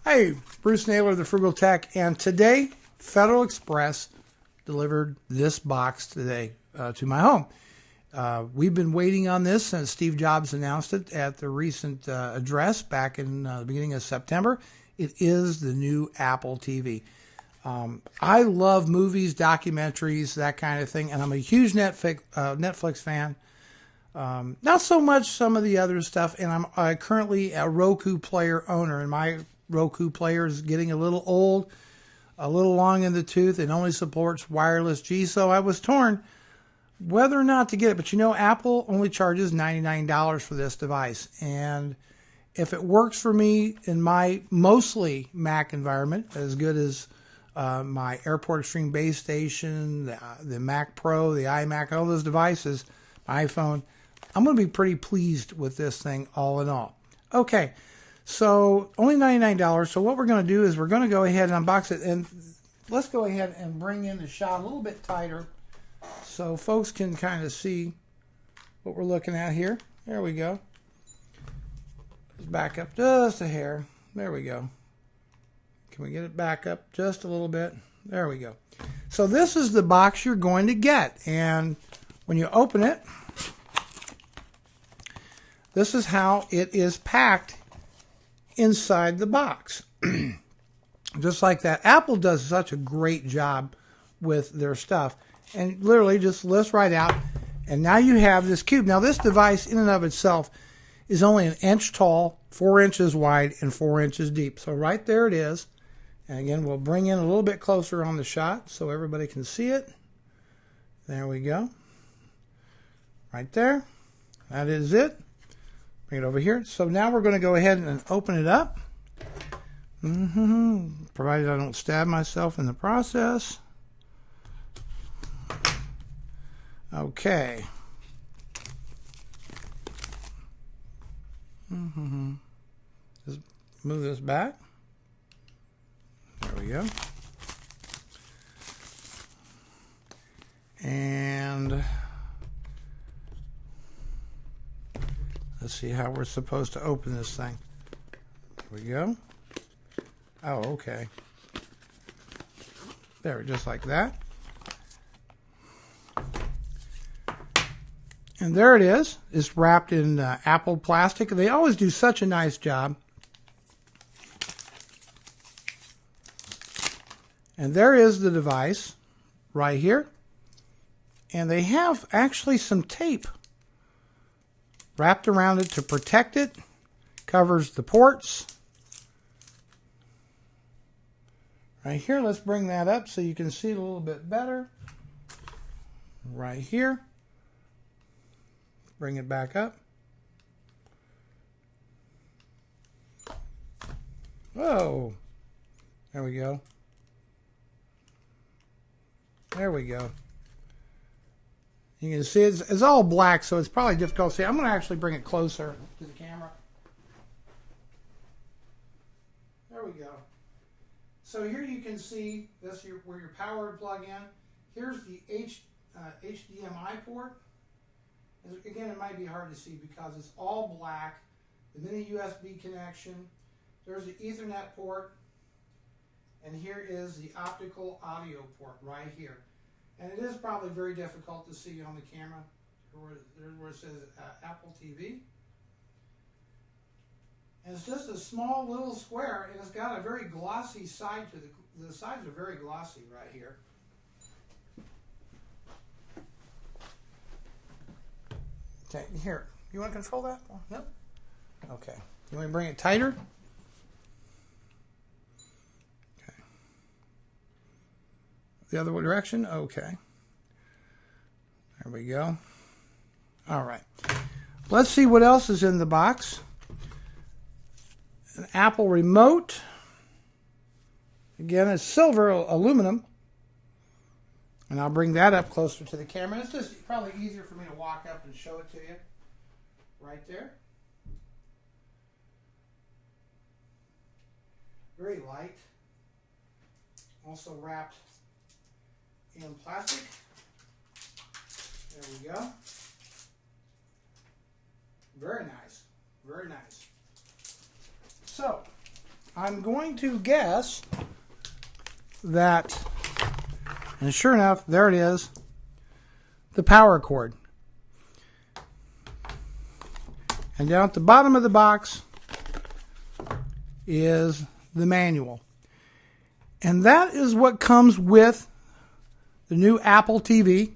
Hey, Bruce Naylor, the FrugalTech, and today Federal Express delivered this box today to my home. We've been waiting on this since Steve Jobs announced it at the recent address back in the beginning of September. It is the new Apple TV. I love movies, documentaries, that kind of thing, and I'm a huge Netflix fan. Not so much some of the other stuff, and I'm currently a Roku player owner, and my Roku player is getting a little old, a little long in the tooth. It only supports wireless G, so I was torn whether or not to get it. But you know, Apple only charges $99 for this device, and if it works for me in my mostly Mac environment, as good as my Airport Extreme base station, the Mac Pro, the iMac, all those devices, my iPhone, I'm going to be pretty pleased with this thing all in all. Okay, so only $99. So what we're going to do is we're going to go ahead and unbox it, and let's go ahead and bring in the shot a little bit tighter so folks can kind of see what we're looking at here. There we go. Let's back up just a hair. There we go. Can we get it back up just a little bit? There we go. So this is the box you're going to get, and when you open it, this is how it is packed inside the box. Just like that. Apple does such a great job with their stuff, and literally just lifts right out, and now you have this cube. Now this device in and of itself is only an inch tall, 4 inches wide, and 4 inches deep. So right there it is. And again, we'll bring in a little bit closer on the shot so everybody can see it. There we go. Right there. That is it. Bring it over here. So now we're going to go ahead and open it up. Provided I don't stab myself in the process. Okay. Just move this back. There we go. And let's see how we're supposed to open this thing. There we go. Oh, okay. There, just like that. And there it is. It's wrapped in Apple plastic. They always do such a nice job. And there is the device right here. And they have actually some tape wrapped around it to protect it. Covers the ports. Right here, let's bring that up so you can see it a little bit better. Right here. Bring it back up. Whoa. There we go. There we go. You can see it's all black, so it's probably difficult to see. I'm going to actually bring it closer to the camera. There we go. So here you can see this where your power would plug in. Here's the HDMI port. Again, it might be hard to see because it's all black. The mini USB connection. There's the Ethernet port. And here is the optical audio port right here. And it is probably very difficult to see on the camera. There's where it says Apple TV. And it's just a small little square, and it's got a very glossy side to the sides are very glossy right here. Okay, here. You want to control that? No? Okay. You want to bring it tighter? Okay. The other direction? Okay. There we go. All right. Let's see what else is in the box. An Apple remote. Again, it's silver aluminum. And I'll bring that up closer to the camera. It's just probably easier for me to walk up and show it to you. Right there. Very light. Also wrapped in plastic. There we go. Very nice. Very nice. So, I'm going to guess that, and sure enough, there it is, the power cord. And down at the bottom of the box is the manual. And that is what comes with the new Apple TV.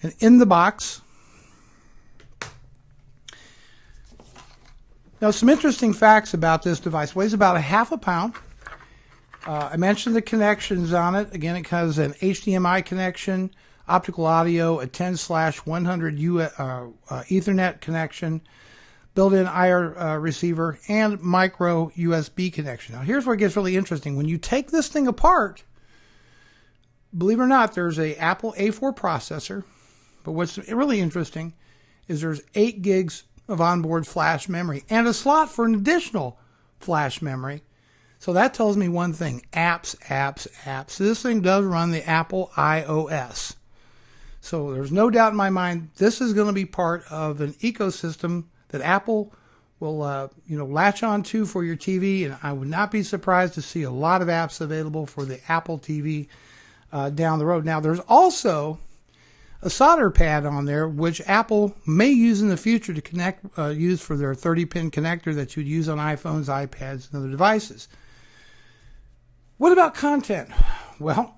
And in the box, now some interesting facts about this device. It weighs about a half a pound. I mentioned the connections on it. Again, it has an HDMI connection, optical audio, a 10/100 Ethernet connection, built-in IR receiver, and micro USB connection. Now, here's where it gets really interesting. When you take this thing apart, believe it or not, there's a Apple A4 processor. But what's really interesting is there's 8 gigs of onboard flash memory and a slot for an additional flash memory. So that tells me one thing: apps, apps, apps. This thing does run the Apple iOS. So there's no doubt in my mind this is going to be part of an ecosystem that Apple will latch on to for your TV, and I would not be surprised to see a lot of apps available for the Apple TV down the road. Now, there's also a solder pad on there, which Apple may use in the future to use for their 30-pin connector that you'd use on iPhones, iPads, and other devices. What about content? Well,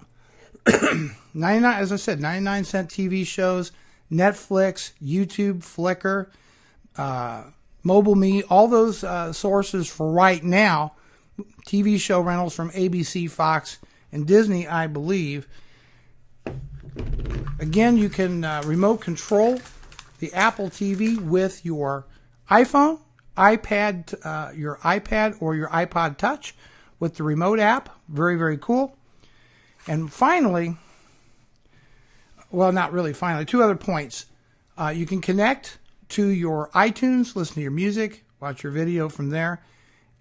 99-cent TV shows, Netflix, YouTube, Flickr, MobileMe, all those sources for right now. TV show rentals from ABC, Fox, and Disney, I believe. Again, you can remote control the Apple TV with your iPhone, iPad, your iPad or your iPod Touch with the remote app. Very, very cool. And finally, well, not really finally, 2 other points. You can connect to your iTunes, listen to your music, watch your video from there.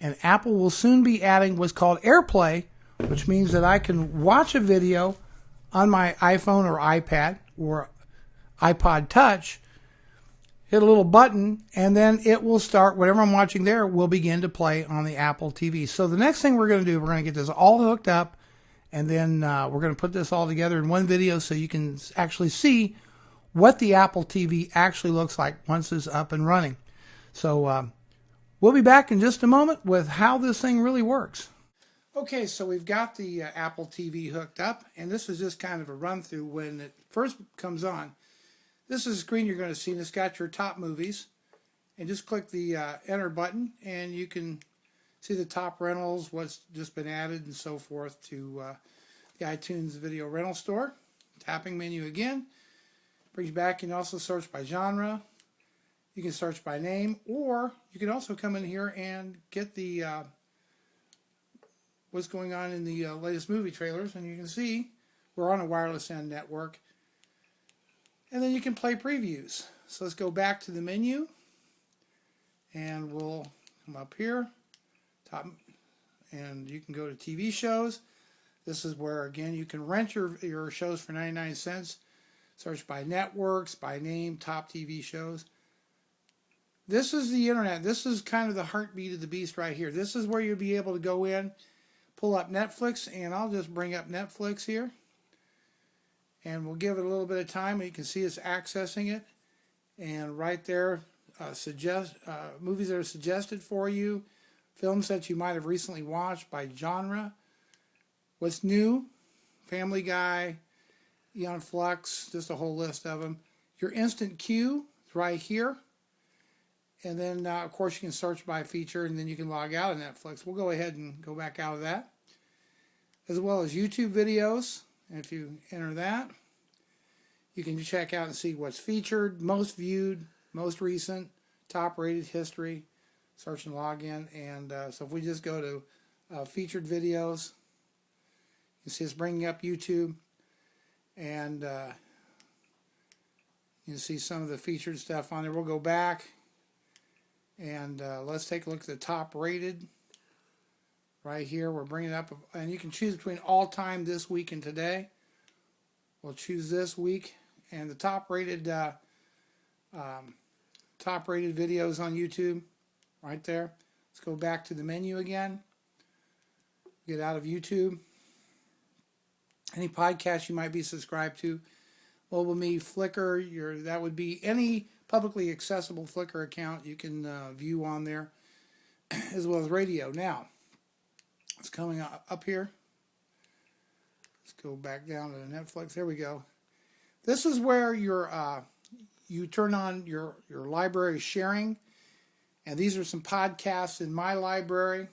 And Apple will soon be adding what's called AirPlay, which means that I can watch a video on my iPhone or iPad or iPod Touch, hit a little button, and then it will start, whatever I'm watching there will begin to play on the Apple TV. So the next thing we're going to do, we're going to get this all hooked up, and then we're going to put this all together in one video so you can actually see what the Apple TV actually looks like once it's up and running. So we'll be back in just a moment with how this thing really works. Okay, so we've got the Apple TV hooked up, and this is just kind of a run through when it first comes on. This is the screen you're going to see, and it's got your top movies. And just click the enter button, and you can see the top rentals, what's just been added, and so forth to the iTunes video rental store. Tapping menu again. Brings you back. You can also search by genre. You can search by name, or you can also come in here and get the what's going on in the latest movie trailers, and you can see we're on a wireless end network. And then you can play previews. So let's go back to the menu, and we'll come up here, top, and you can go to TV shows. This is where, again, you can rent your shows for 99 cents. Search by networks, by name, top TV shows. This is the internet. This is kind of the heartbeat of the beast right here. This is where you'll be able to go in, pull up Netflix, and I'll just bring up Netflix here. And we'll give it a little bit of time. You can see it's accessing it. And right there, movies that are suggested for you, films that you might have recently watched by genre. What's new? Family Guy, Eon Flux, just a whole list of them. Your instant queue is right here. And then, of course, you can search by feature, and then you can log out of Netflix. We'll go ahead and go back out of that. As well as YouTube videos. And if you enter that, you can check out and see what's featured, most viewed, most recent, top rated, history, search and login. And so if we just go to featured videos, you see it's bringing up YouTube. And you can see some of the featured stuff on there. We'll go back and let's take a look at the top rated. Right here, we're bringing up, and you can choose between all time, this week, and today. We'll choose this week, and the top rated videos on YouTube, right there. Let's go back to the menu again. Get out of YouTube. Any podcast you might be subscribed to. Mobile Me, Flickr, that would be any publicly accessible Flickr account you can view on there, as well as radio. Now, it's coming up here. Let's go back down to Netflix. There we go. This is where you turn on your library sharing. And these are some podcasts in my library.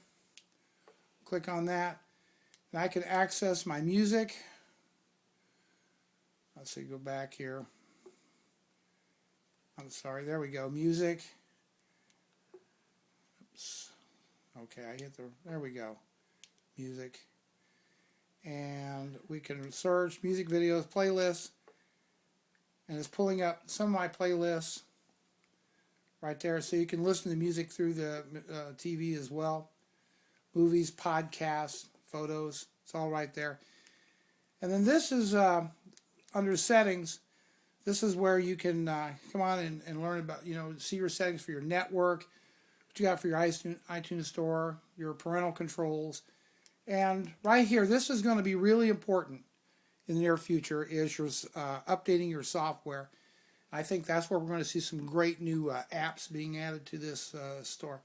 Click on that. And I can access my music. Let's see, go back here. I'm sorry, there we go. Music. Oops. Okay, there we go. Music. And we can search music videos, playlists. And it's pulling up some of my playlists right there. So you can listen to music through the TV as well. Movies, podcasts, photos. It's all right there. And then this is under settings. This is where you can come on and learn about, see your settings for your network, what you got for your iTunes store, your parental controls. And right here, this is going to be really important in the near future, is your updating your software. I think that's where we're going to see some great new apps being added to this store.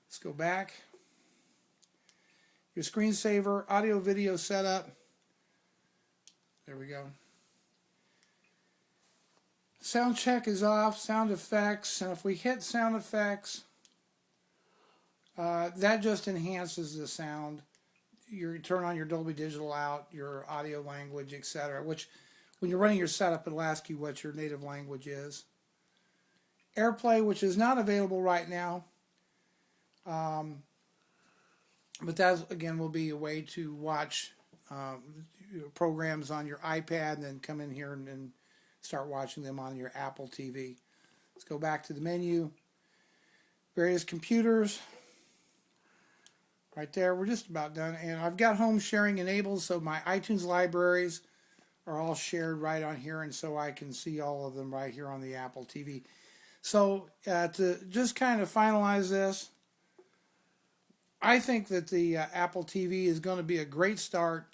Let's go back. Your screensaver, audio video setup. There we go. Sound check is off, sound effects, and if we hit sound effects, that just enhances the sound. You turn on your Dolby Digital out, your audio language, etc., which when you're running your setup, it'll ask you what your native language is. AirPlay, which is not available right now, but that, again, will be a way to watch programs on your iPad and then come in here and start watching them on your Apple TV. Let's go back to the menu. Various computers. Right there, we're just about done. And I've got home sharing enabled, so my iTunes libraries are all shared right on here, and so I can see all of them right here on the Apple TV. So to just kind of finalize this, I think that the Apple TV is going to be a great start.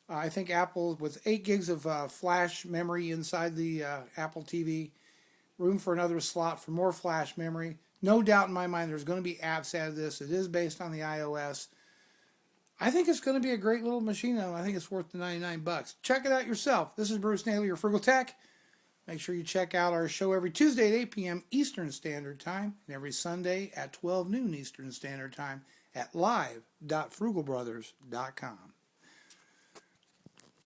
I think Apple, with 8 gigs of flash memory inside the Apple TV, room for another slot for more flash memory. No doubt in my mind there's going to be apps out of this. It is based on the iOS. I think it's going to be a great little machine, and I think it's worth the $99. Check it out yourself. This is Bruce Naylor, your FrugalTech. Make sure you check out our show every Tuesday at 8 p.m. Eastern Standard Time and every Sunday at 12 noon Eastern Standard Time at live.frugalbrothers.com.